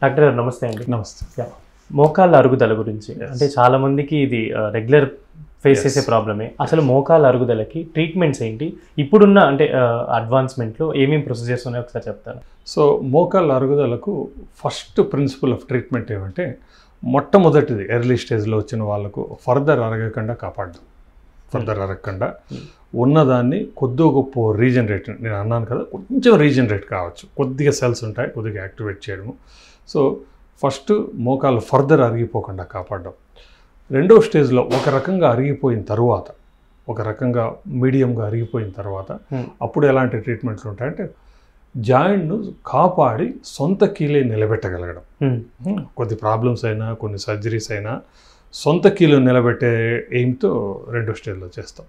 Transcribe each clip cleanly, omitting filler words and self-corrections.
Doctor గారు నమస్తే అండి. నమస్తే. మోకాళ్ళ అరుగుదల గురించి అంటే చాలా మందికి ఇది రెగ్యులర్ ఫేస్ చేసే ప్రాబ్లమే. అసలు మోకాళ్ళ అరుగుదలకి ట్రీట్మెంట్స్ ఏంటి, ఇప్పుడున్న అంటే అడ్వాన్స్మెంట్లో ఏమేమి ప్రొసీజర్స్ ఉన్నాయో ఒకసారి చెప్తాను. సో మోకాళ్ళ అరుగుదలకు ఫస్ట్ ప్రిన్సిపల్ ఆఫ్ ట్రీట్మెంట్ ఏమంటే, మొట్టమొదటిది ఎర్లీ స్టేజ్లో వచ్చిన వాళ్ళకు ఫర్దర్ అరగకుండా కాపాడడం. ఫర్దర్ అరగకుండా ఉన్నదాన్ని కొద్దిగా గొప్ప రీజనరేట్, నేను అన్నాను కదా, కొంచెం రీజనరేట్ కావచ్చు, కొద్దిగా సెల్స్ ఉంటాయి, కొద్దిగా యాక్టివేట్ చేయడము. సో ఫస్ట్ మోకాళ్ళు ఫర్దర్ అరిగిపోకుండా కాపాడడం. రెండో స్టేజ్లో ఒక రకంగా అరిగిపోయిన తర్వాత, ఒక రకంగా మీడియంగా అరిగిపోయిన తర్వాత అప్పుడు ఎలాంటి ట్రీట్మెంట్లు ఉంటాయంటే, జాయింట్ను కాపాడి సొంత కీలే నిలబెట్టగలగడం. కొద్ది ప్రాబ్లమ్స్ అయినా, కొన్ని సర్జరీస్ అయినా సొంత కీలు నిలబెట్టే ఎయిమ్తో రెండో స్టేజ్లో చేస్తాం.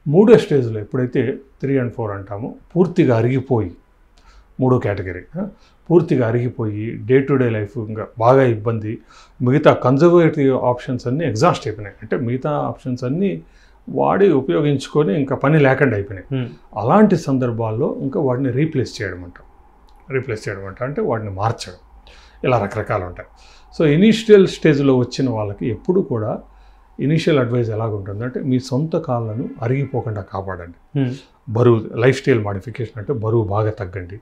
మూడో స్టేజ్లో ఎప్పుడైతే 3 and 4 అంటామో, పూర్తిగా అరిగిపోయి, మూడో కేటగిరీ పూర్తిగా అరిగిపోయి డే టు డే లైఫ్ ఇంకా బాగా ఇబ్బంది, మిగతా కన్జర్వేటివ్ ఆప్షన్స్ అన్నీ ఎగ్జాస్ట్ అయిపోయినాయి, అంటే మిగతా ఆప్షన్స్ అన్నీ వాడి ఉపయోగించుకొని ఇంకా పని లేకుండా అయిపోయినాయి. అలాంటి సందర్భాల్లో ఇంకా వాడిని రీప్లేస్ చేయడం అంటే వాడిని మార్చడం. ఇలా రకరకాలు ఉంటాయి. సో ఇనీషియల్ స్టేజ్లో వచ్చిన వాళ్ళకి ఎప్పుడు కూడా ఇనీషియల్ అడ్వైజ్ ఎలాగుంటుందంటే, మీ సొంత కాళ్ళను అరిగిపోకుండా కాపాడండి. బరువు, లైఫ్ స్టైల్ మాడిఫికేషన్ అంటే బరువు బాగా తగ్గండి,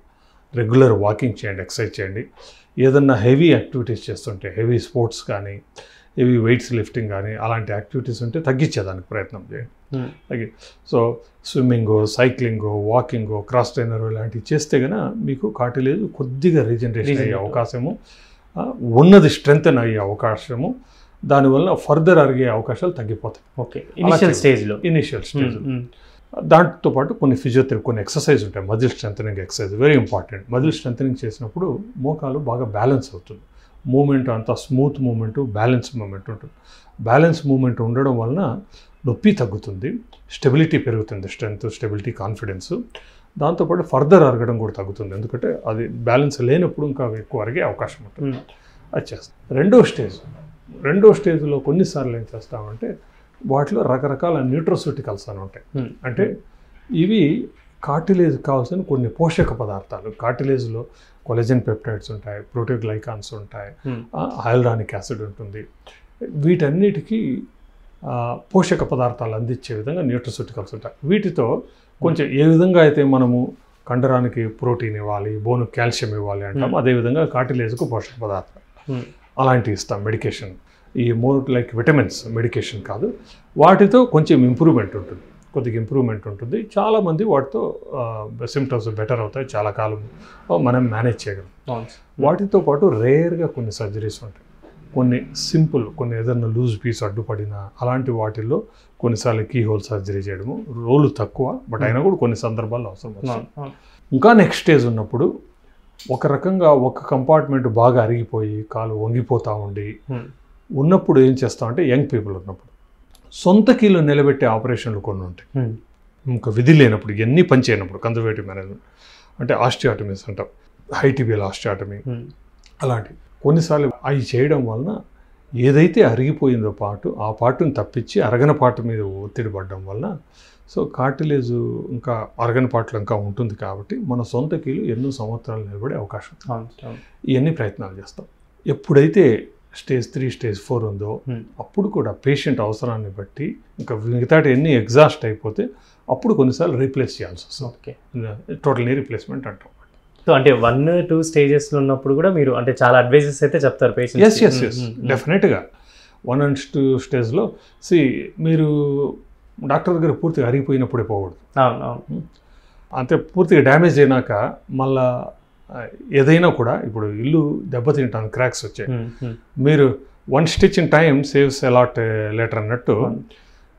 రెగ్యులర్ వాకింగ్ చేయండి, ఎక్సర్సైజ్ చేయండి. ఏదన్నా హెవీ యాక్టివిటీస్ చేస్తుంటే, హెవీ స్పోర్ట్స్ కానీ, హెవీ వెయిట్స్ లిఫ్టింగ్ కానీ అలాంటి యాక్టివిటీస్ ఉంటే తగ్గించేదానికి ప్రయత్నం చేయండి. సో స్విమ్మింగో, సైక్లింగో, వాకింగో, క్రాస్ ట్రైనర్ ఇలాంటివి చేస్తే కనుక మీకు కార్టిలేజ్ కొద్దిగా రీజనరేషన్ అయ్యే అవకాశము, ఉన్నది స్ట్రెంగ్తెన్ అయ్యే అవకాశము, దానివల్ల ఫర్దర్ అరిగే అవకాశాలు తగ్గిపోతాయి. ఓకే, ఇనిషియల్ స్టేజ్లో. దాంతోపాటు కొన్ని ఫిజియోథెరపీ, కొన్ని ఎక్సర్సైజ్ ఉంటాయి, muscle strengthening exercise very important. Muscle strengthening చేసినప్పుడు మోకాలు బాగా బ్యాలెన్స్ అవుతుంది, మూమెంట్ అంతా స్మూత్ మూమెంట్, బ్యాలెన్స్ మూమెంట్ ఉంటుంది. బ్యాలెన్స్ మూమెంట్ ఉండడం వలన నొప్పి తగ్గుతుంది, స్టెబిలిటీ పెరుగుతుంది, స్ట్రెంగ్త్, స్టెబిలిటీ, కాన్ఫిడెన్స్. దాంతోపాటు ఫర్దర్ అరగడం కూడా తగ్గుతుంది, ఎందుకంటే అది బ్యాలెన్స్ లేనప్పుడు ఇంకా ఎక్కువ అరిగే అవకాశం ఉంటుంది. అది చేస్తాం. రెండో స్టేజ్లో కొన్నిసార్లు ఏం చేస్తామంటే, వాటిలో రకరకాల న్యూట్రోసూటికల్స్ అని ఉంటాయి. అంటే ఇవి కార్టిలేజ్ కావాల్సిన కొన్ని పోషక పదార్థాలు. కార్టిలేజ్లో కొలెజన్ పెప్టైడ్స్ ఉంటాయి, ప్రోటీగ్లైకాన్స్ ఉంటాయి, హైల్రానిక్ యాసిడ్ ఉంటుంది. వీటన్నిటికీ పోషక పదార్థాలు అందించే విధంగా న్యూట్రోసూటికల్స్ ఉంటాయి. వీటితో కొంచెం ఏ విధంగా అయితే మనము కండరానికి ప్రోటీన్ ఇవ్వాలి, బోను కాల్షియం ఇవ్వాలి అంటాము, అదేవిధంగా కార్టిలేజ్కు పోషక పదార్థాలు అలాంటివి ఇస్తాం. మెడికేషన్, ఈ మోర్ లైక్ విటమిన్స్ మెడికేషన్ కాదు, వాటితో కొంచెం ఇంప్రూవ్మెంట్ ఉంటుంది, కొద్దిగా ఇంప్రూవ్మెంట్ ఉంటుంది. చాలామంది వాటితో సిమ్టమ్స్ బెటర్ అవుతాయి, చాలా కాలం మనం మేనేజ్ చేయగలం. వాటితో పాటు రేర్గా కొన్ని సర్జరీస్ ఉంటాయి, కొన్ని సింపుల్, కొన్ని ఏదైనా లూజ్ పీస్ అడ్డుపడినా అలాంటి వాటిల్లో కొన్నిసార్లు కీ హోల్ సర్జరీ చేయడము, రోలు తక్కువ, బట్ అయినా కూడా కొన్ని సందర్భాల్లో అవసరం వస్తుంది. ఇంకా నెక్స్ట్ స్టేజ్ ఉన్నప్పుడు ఒక రకంగా ఒక కంపార్ట్మెంట్ బాగా అరిగిపోయి కాలు వంగిపోతూ ఉండి ఉన్నప్పుడు ఏం చేస్తామంటే, యంగ్ పీపుల్ ఉన్నప్పుడు సొంత కీలు నిలబెట్టే ఆపరేషన్లు కొన్ని ఉంటాయి. ఇంకా విధి లేనప్పుడు, ఇవన్నీ పనిచేయనప్పుడు, కన్జర్వేటివ్ మేనేజ్మెంట్ అంటే ఆస్టియాటమీస్ అంటాం, హైటిబియల్ ఆస్టియాటమీ అలాంటివి. కొన్నిసార్లు అవి చేయడం వలన ఏదైతే అరిగిపోయిందో ఆ పార్టుని తప్పించి అరగన పార్ట్ మీద ఒత్తిడి పడడం వలన, సో కార్టిలేజ్ ఇంకా అరగన పార్ట్లో ఇంకా ఉంటుంది కాబట్టి మన సొంత కీలు ఎన్నో సంవత్సరాలు నిలబడే అవకాశం. ఇవన్నీ ప్రయత్నాలు చేస్తాం. ఎప్పుడైతే స్టేజ్ 3, స్టేజ్ 4 ఉందో అప్పుడు కూడా పేషెంట్ అవసరాన్ని బట్టి ఇంకా మిగతాటి ఎన్ని ఎగ్జాస్ట్ అయిపోతే అప్పుడు కొన్నిసార్లు రీప్లేస్ చేయాల్సి వస్తుంది. ఓకే, టోటల్ నీ రీప్లేస్మెంట్ అంటాం. సో అంటే 1-2 స్టేజెస్లో ఉన్నప్పుడు కూడా మీరు అంటే చాలా అడ్వైజెస్ అయితే చెప్తారు పేషెంట్? ఎస్ డెఫినెట్గా 1 and 2 స్టేజ్లో మీరు డాక్టర్ దగ్గర పూర్తిగా అరిగిపోయినప్పుడే పోకూడదు. అంతే పూర్తిగా డ్యామేజ్ అయినాక మళ్ళా ఏదైనా కూడా, ఇప్పుడు ఇల్లు దెబ్బతింటాను, క్రాక్స్ వచ్చాయి, మీరు 1 stitch in time saves a lot later అన్నట్టు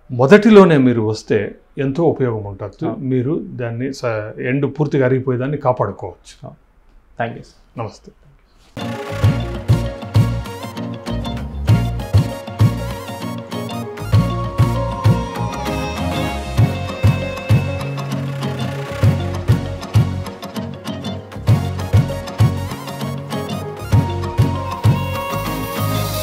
మొదటిలోనే మీరు వస్తే ఎంతో ఉపయోగం ఉంటుంది. మీరు దాన్ని ఎండ్ పూర్తిగా అరిగిపోయేదాన్ని కాపాడుకోవచ్చు. Thank you. నమస్తే.